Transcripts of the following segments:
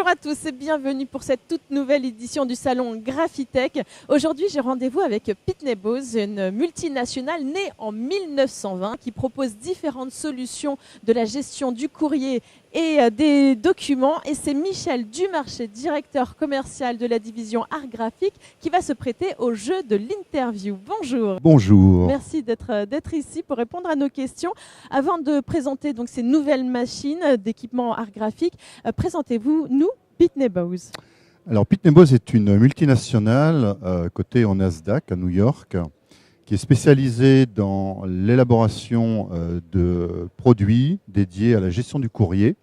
Bonjour à tous et bienvenue pour cette toute nouvelle édition du salon Graphitech. Aujourd'hui, j'ai rendez-vous avec Pitney Bowes, une multinationale née en 1920 qui propose différentes solutions de la gestion du courrier et des documents. Et c'est Michel Dumarché, directeur commercial de la division art graphique, qui va se prêter au jeu de l'interview. Bonjour. Bonjour. Merci d'être ici pour répondre à nos questions. Avant de présenter donc ces nouvelles machines d'équipement art graphique, présentez-vous, nous, Pitney Bowes. Alors Pitney Bowes est une multinationale cotée au Nasdaq à New York qui est spécialisée dans l'élaboration de produits dédiés à la gestion du courrier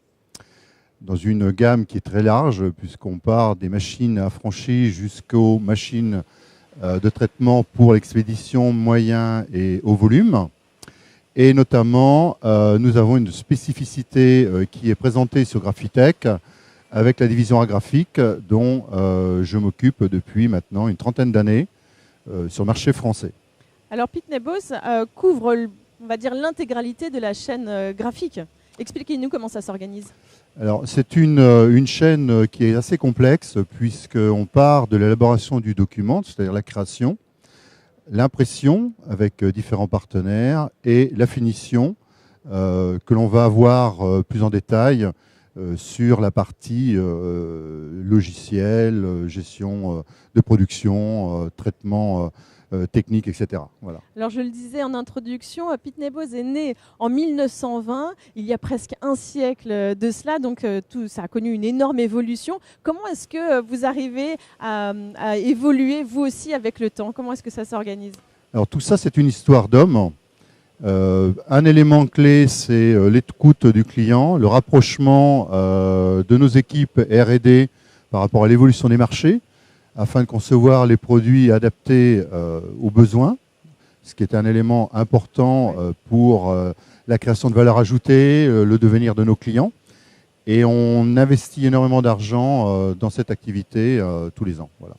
dans une gamme qui est très large puisqu'on part des machines affranchies jusqu'aux machines de traitement pour l'expédition moyen et haut volume. Et notamment, nous avons une spécificité qui est présentée sur Graphitech avec la division art graphique dont je m'occupe depuis maintenant une trentaine d'années sur le marché français. Alors Pitney Bowes couvre, on va dire, l'intégralité de la chaîne graphique. Expliquez-nous comment ça s'organise. Alors c'est une chaîne qui est assez complexe puisqu'on part de l'élaboration du document, c'est-à-dire la création, l'impression avec différents partenaires et la finition que l'on va voir plus en détail sur la partie logiciel, gestion de production, traitement technique, etc. Voilà. Alors je le disais en introduction, Pitney Bowes est né en 1920, il y a presque un siècle de cela, donc tout ça a connu une énorme évolution. Comment est-ce que vous arrivez à évoluer vous aussi avec le temps? Comment est-ce que ça s'organise? Alors tout ça, c'est une histoire d'homme. Un élément clé, c'est l'écoute du client, le rapprochement de nos équipes R&D par rapport à l'évolution des marchés, afin de concevoir les produits adaptés aux besoins, ce qui est un élément important pour la création de valeur ajoutée, le devenir de nos clients. Et on investit énormément d'argent dans cette activité tous les ans. Voilà.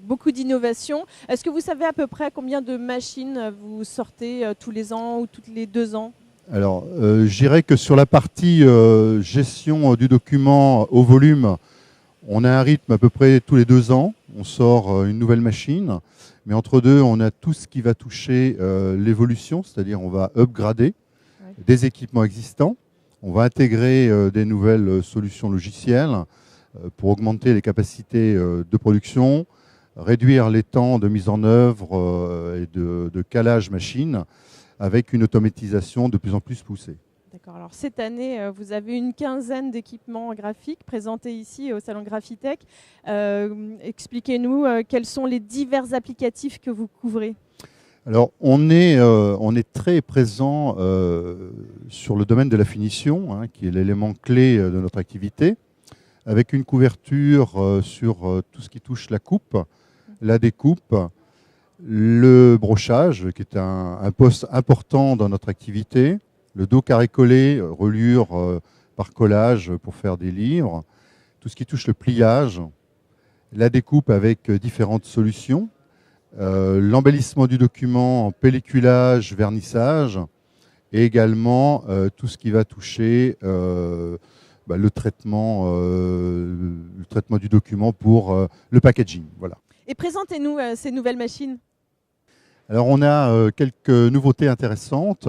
Beaucoup d'innovation. Est-ce que vous savez à peu près combien de machines vous sortez tous les ans ou tous les 2 ans? Alors, je dirais que sur la partie gestion du document au volume, on a un rythme à peu près tous les 2 ans. On sort une nouvelle machine. Mais entre deux, on a tout ce qui va toucher l'évolution, c'est-à-dire on va upgrader des équipements existants. On va intégrer des nouvelles solutions logicielles pour augmenter les capacités de production, réduire les temps de mise en œuvre et de calage machine avec une automatisation de plus en plus poussée. D'accord. Alors cette année, vous avez une quinzaine d'équipements graphiques présentés ici au salon Graphitech. Expliquez-nous quels sont les divers applicatifs que vous couvrez. Alors on est très présent sur le domaine de la finition, qui est l'élément clé de notre activité, avec une couverture sur tout ce qui touche la coupe, la découpe, le brochage, qui est un poste important dans notre activité, le dos carré collé, reliure par collage pour faire des livres, tout ce qui touche le pliage, la découpe avec différentes solutions, l'embellissement du document en pelliculage, vernissage, et également tout ce qui va toucher le traitement du document pour le packaging. Voilà. Et présentez-nous ces nouvelles machines. Alors on a quelques nouveautés intéressantes.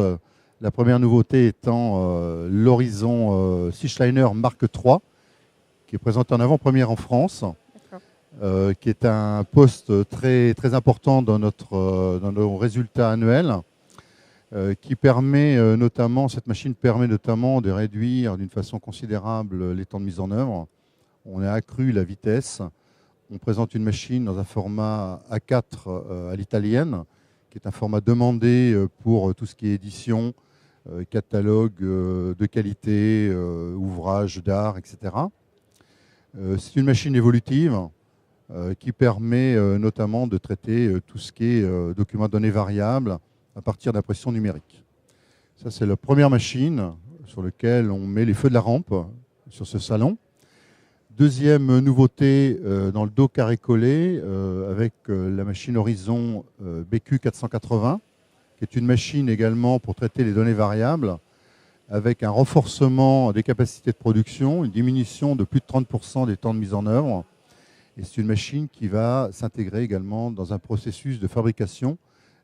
La première nouveauté étant l'Horizon Sealiner Mark III, qui est présenté en avant-première en France, qui est un poste très, très important dans nos résultats annuels, qui permet notamment, cette machine permet notamment de réduire d'une façon considérable les temps de mise en œuvre. On a accru la vitesse. On présente une machine dans un format A4 à l'italienne, qui est un format demandé pour tout ce qui est édition, catalogue de qualité, ouvrages d'art, etc. C'est une machine évolutive qui permet notamment de traiter tout ce qui est documents de données variables à partir d'impression numérique. Ça, c'est la première machine sur laquelle on met les feux de la rampe sur ce salon. Deuxième nouveauté dans le dos carré collé avec la machine Horizon BQ480, qui est une machine également pour traiter les données variables, avec un renforcement des capacités de production, une diminution de plus de 30% des temps de mise en œuvre. Et c'est une machine qui va s'intégrer également dans un processus de fabrication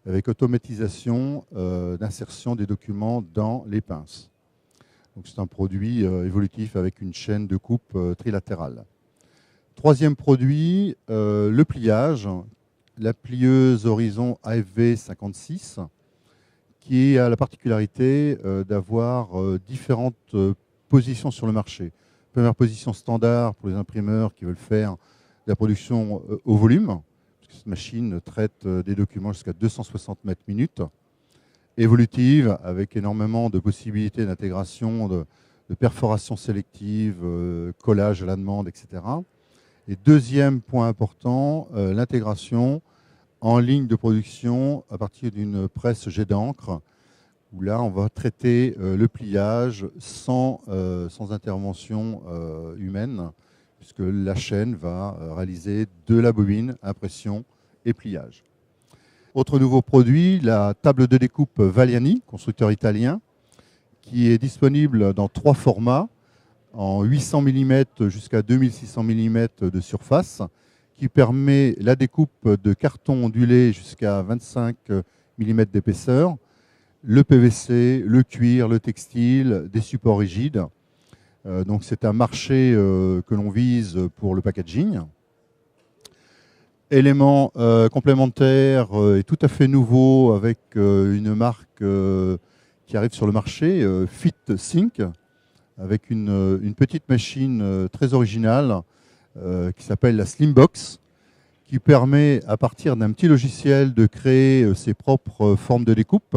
avec automatisation d'insertion des documents dans les pinces. Donc c'est un produit évolutif avec une chaîne de coupe trilatérale. Troisième produit, le pliage, la plieuse Horizon AFV 56, qui a la particularité d'avoir différentes positions sur le marché. Première position standard pour les imprimeurs qui veulent faire de la production au volume, puisque cette machine traite des documents jusqu'à 260 mètres minutes. Évolutive, avec énormément de possibilités d'intégration, de perforation sélective, collage à la demande, etc. Et deuxième point important, l'intégration en ligne de production à partir d'une presse jet d'encre, où là, on va traiter le pliage sans intervention humaine, puisque la chaîne va réaliser de la bobine, impression et pliage. Autre nouveau produit, la table de découpe Valiani, constructeur italien, qui est disponible dans 3 formats, en 800 mm jusqu'à 2600 mm de surface, qui permet la découpe de carton ondulé jusqu'à 25 mm d'épaisseur, le PVC, le cuir, le textile, des supports rigides. Donc c'est un marché que l'on vise pour le packaging. Élément complémentaire et tout à fait nouveau avec une marque qui arrive sur le marché, FitSync, avec une petite machine très originale qui s'appelle la Slimbox, qui permet à partir d'un petit logiciel de créer ses propres formes de découpe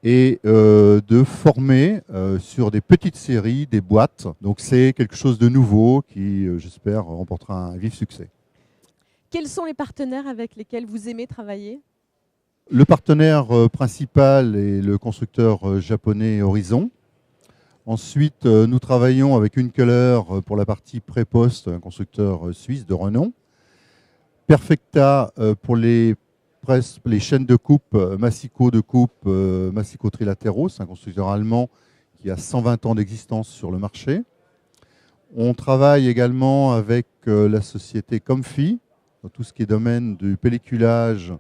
et de former sur des petites séries, des boîtes. Donc c'est quelque chose de nouveau qui, j'espère, remportera un vif succès. Quels sont les partenaires avec lesquels vous aimez travailler ? Le partenaire principal est le constructeur japonais Horizon. Ensuite, nous travaillons avec Unkeler pour la partie pré-poste, un constructeur suisse de renom. Perfecta pour les chaînes de coupe, Massico de coupe, Massico Trilatero, c'est un constructeur allemand qui a 120 ans d'existence sur le marché. On travaille également avec la société Comfy, dans tout ce qui est domaine du pelliculage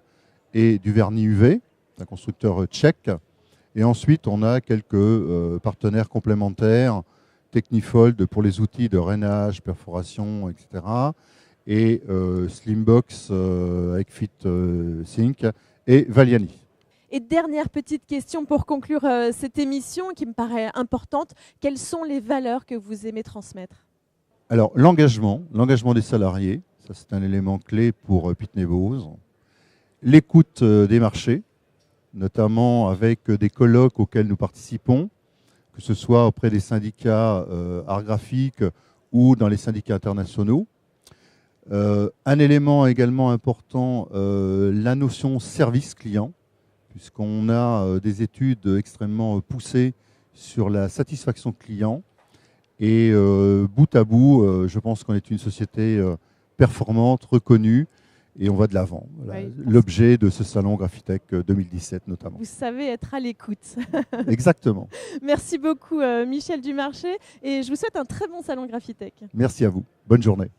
et du vernis UV, c'est un constructeur tchèque. Et ensuite, on a quelques partenaires complémentaires, Technifold pour les outils de rainage, perforation, etc. Et Slimbox avec FitSync et Valiani. Et dernière petite question pour conclure cette émission qui me paraît importante. Quelles sont les valeurs que vous aimez transmettre ? Alors, l'engagement des salariés, ça c'est un élément clé pour Pitney Bowes. L'écoute des marchés, notamment avec des colloques auxquels nous participons, que ce soit auprès des syndicats art graphique ou dans les syndicats internationaux. Un élément également important, la notion service client, puisqu'on a des études extrêmement poussées sur la satisfaction client. Et bout à bout, je pense qu'on est une société performante, reconnue, et on va de l'avant. Voilà. Oui, l'objet de ce salon Graphitech 2017 notamment. Vous savez être à l'écoute. Exactement. Merci beaucoup Michel Dumarché, et je vous souhaite un très bon salon Graphitech. Merci à vous. Bonne journée.